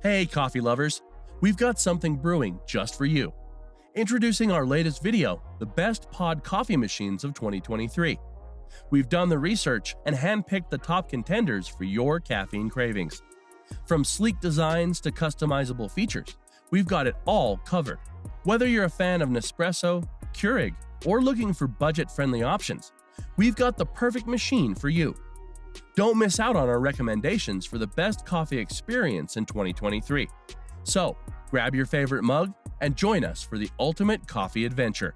Hey coffee lovers, we've got something brewing just for you. Introducing our latest video, the best pod coffee machines of 2023. We've done the research and handpicked the top contenders for your caffeine cravings. From sleek designs to customizable features, we've got it all covered. Whether you're a fan of Nespresso, Keurig, or looking for budget-friendly options, we've got the perfect machine for you. Don't miss out on our recommendations for the best coffee experience in 2023. So, grab your favorite mug and join us for the ultimate coffee adventure.